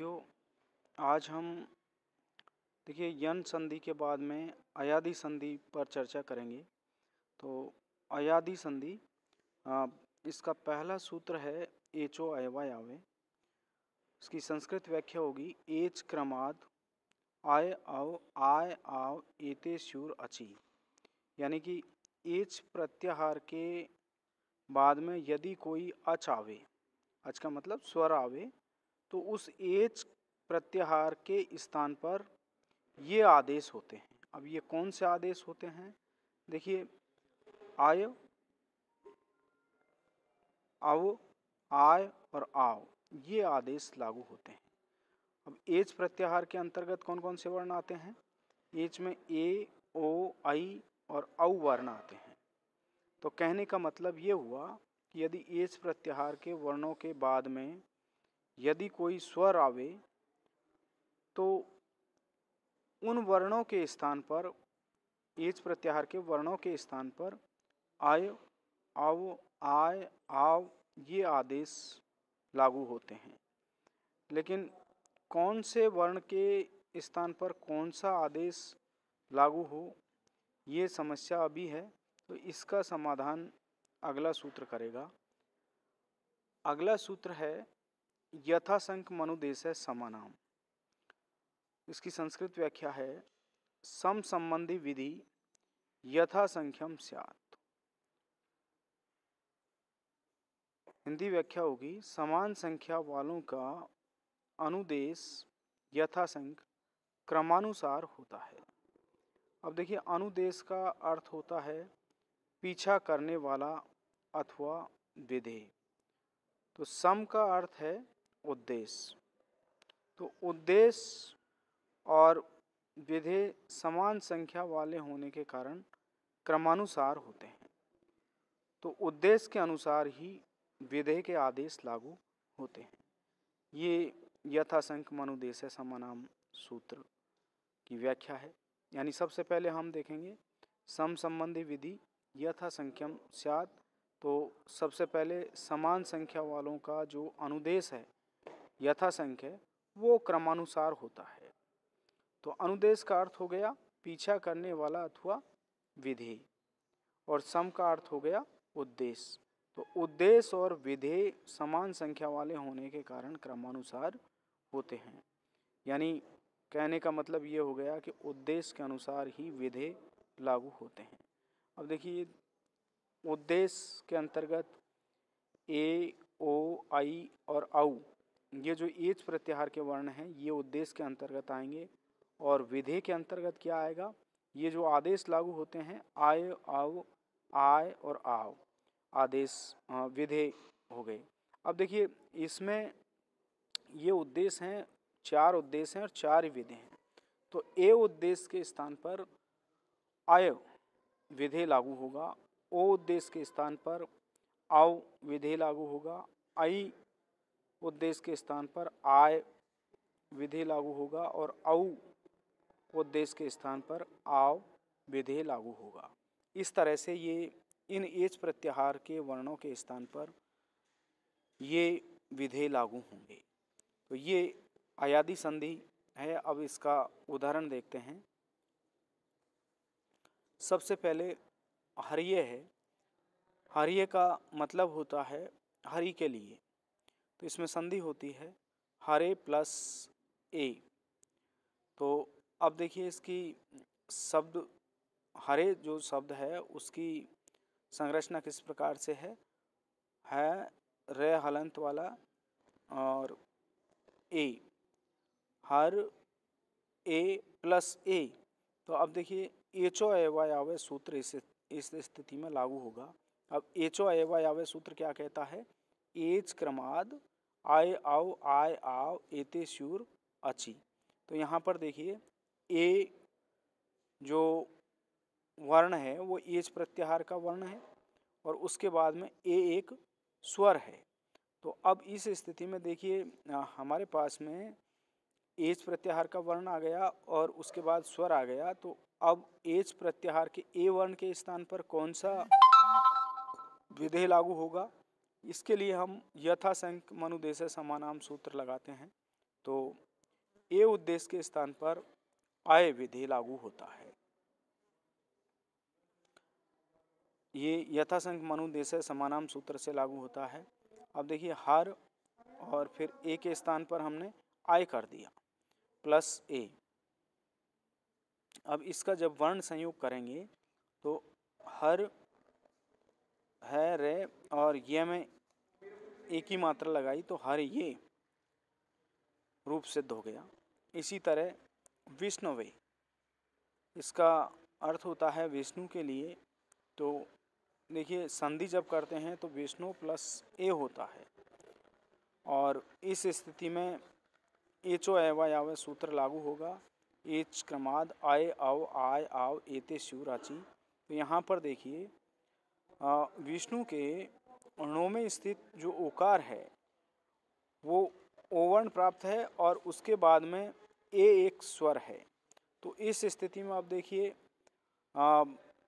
साथियों, आज हम देखिए यन संधि के बाद में अयादी संधि पर चर्चा करेंगे। तो अयादी संधि इसका पहला सूत्र है एचो अयवा यावे। इसकी संस्कृत व्याख्या होगी एच क्रमाद आय आव आय आव एते स्यूर अची। यानी कि एच प्रत्याहार के बाद में यदि कोई अच आवे, अच का मतलब स्वर आवे, तो उस एच प्रत्याहार के स्थान पर ये आदेश होते हैं। अब ये कौन से आदेश होते हैं? देखिए, आय, अव, आय और आव, ये आदेश लागू होते हैं। अब एच प्रत्याहार के अंतर्गत कौन कौन से वर्ण आते हैं? एच में ए, ओ, आई और औ वर्ण आते हैं। तो कहने का मतलब ये हुआ कि यदि एच प्रत्याहार के वर्णों के बाद में यदि कोई स्वर आवे तो उन वर्णों के स्थान पर, एच प्रत्याहार के वर्णों के स्थान पर आय, अव, आय, आव ये आदेश लागू होते हैं। लेकिन कौन से वर्ण के स्थान पर कौन सा आदेश लागू हो, ये समस्या अभी है। तो इसका समाधान अगला सूत्र करेगा। अगला सूत्र है यथासंख्य मनुदेशे समानाम। इसकी संस्कृत व्याख्या है सम संबंधी विधि यथासंख्यम स्यात्। हिंदी व्याख्या होगी समान संख्या वालों का अनुदेश यथासंख्य क्रमानुसार होता है। अब देखिए, अनुदेश का अर्थ होता है पीछा करने वाला अथवा विधेय। तो सम का अर्थ है उद्देश्य। तो उद्देश्य और विधेय समान संख्या वाले होने के कारण क्रमानुसार होते हैं। तो उद्देश्य के अनुसार ही विधेय के आदेश लागू होते हैं। ये यथासंख्य मनुदेशे समानाम सूत्र की व्याख्या है। यानी सबसे पहले हम देखेंगे सम संबंधी विधि यथासंख्यम स्यात्। तो सबसे पहले समान संख्या वालों का जो अनुदेश है यथासंख्य, वो क्रमानुसार होता है। तो अनुदेश का अर्थ हो गया पीछा करने वाला अथवा विधेय, और सम का अर्थ हो गया उद्देश्य। तो उद्देश्य और विधेय समान संख्या वाले होने के कारण क्रमानुसार होते हैं। यानी कहने का मतलब ये हो गया कि उद्देश्य के अनुसार ही विधेय लागू होते हैं। अब देखिए, उद्देश्य के अंतर्गत ए, ओ, आई और औ, ये जो एच प्रत्याहार के वर्ण हैं ये उद्देश्य के अंतर्गत आएंगे। और विधेय के अंतर्गत क्या आएगा? ये जो आदेश लागू होते हैं आय, आव, आय और आव, आदेश विधेय हो गए। अब देखिए, इसमें ये उद्देश्य हैं, चार उद्देश्य हैं और चार विधेय हैं। तो ए उद्देश्य के स्थान पर आय विधेय लागू होगा, ओ उद्देश्य के स्थान पर आव विधेय लागू होगा, आई उद्देश्य के स्थान पर आय विधेय लागू होगा और औ उद्देश्य के स्थान पर आव विधेय लागू होगा। इस तरह से ये इन एच प्रत्याहार के वर्णों के स्थान पर ये विधेय लागू होंगे। तो ये अयादी संधि है। अब इसका उदाहरण देखते हैं। सबसे पहले हरिये है। हरिये का मतलब होता है हरि के लिए। तो इसमें संधि होती है हरे प्लस ए। तो अब देखिए, इसकी शब्द हरे जो शब्द है उसकी संरचना किस प्रकार से है रे हलंत वाला और ए, हर ए प्लस ए। तो अब देखिए, एचो अयवा यावे सूत्र इस स्थिति में लागू होगा। अब एचो अयवा यावे सूत्र क्या कहता है? एच क्रमाद आय आव आय आव एते स्यूर अची। तो यहाँ पर देखिए, ए जो वर्ण है वो एच प्रत्याहार का वर्ण है और उसके बाद में ए एक स्वर है। तो अब इस स्थिति में देखिए, हमारे पास में एच प्रत्याहार का वर्ण आ गया और उसके बाद स्वर आ गया। तो अब एच प्रत्याहार के ए वर्ण के स्थान पर कौन सा विधेय लागू होगा? इसके लिए हम यथासंख्य मनुदेशे समानाम सूत्र लगाते हैं। तो ए उद्देश्य के स्थान पर आय विधेय लागू होता है। ये यथासंख्य मनुदेश समानाम सूत्र से लागू होता है। अब देखिए हर और फिर ए के स्थान पर हमने आय कर दिया प्लस ए। अब इसका जब वर्ण संयोग करेंगे तो हर है रे और ये में एक ही मात्रा लगाई तो हर ये रूप सिद्ध हो गया। इसी तरह विष्णवे, इसका अर्थ होता है विष्णु के लिए। तो देखिए संधि जब करते हैं तो विष्णु प्लस ए होता है और इस स्थिति में एचो एवा यावे सूत्र लागू होगा। एच क्रमाद आय आव आय आव एते शिव राचि। तो यहाँ पर देखिए विष्णु के अणु में स्थित जो ओकार है वो ओवर्ण प्राप्त है और उसके बाद में ए एक स्वर है। तो इस स्थिति में आप देखिए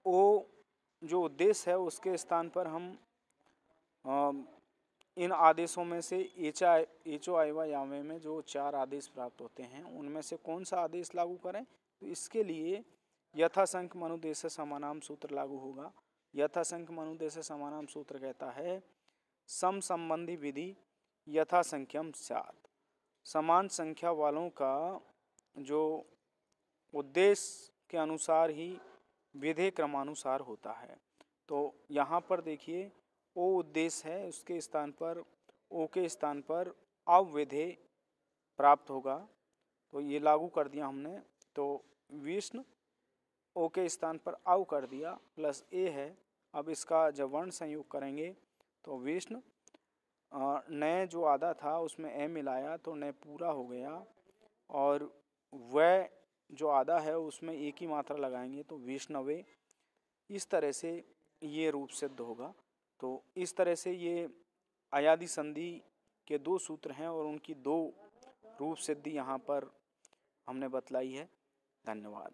ओ जो उद्देश्य है उसके स्थान पर हम इन आदेशों में से एचो आयवा यावे में जो 4 आदेश प्राप्त होते हैं उनमें से कौन सा आदेश लागू करें। तो इसके लिए यथासंख्य मनुदेश समानाम सूत्र लागू होगा। यथासंख्य मनुदेश समानाम सूत्र कहता है सम संबंधी विधि यथासंख्यम स्यात्। समान संख्या वालों का जो उद्देश्य के अनुसार ही विधेय क्रमानुसार होता है। तो यहाँ पर देखिए ओ उद्देश्य है, उसके स्थान पर ओ के स्थान पर अविधेय प्राप्त होगा। तो ये लागू कर दिया हमने। तो विष्णु ओ के स्थान पर अव कर दिया प्लस ए है। अब इसका जब वर्ण संयोग करेंगे तो विष्णु नए जो आधा था उसमें ए मिलाया तो नए पूरा हो गया और वह जो आधा है उसमें एक ही मात्रा लगाएंगे तो विष्णवे। इस तरह से ये रूप सिद्ध होगा। तो इस तरह से ये अयादि संधि के 2 सूत्र हैं और उनकी 2 रूप सिद्धि यहाँ पर हमने बतलाई है। धन्यवाद।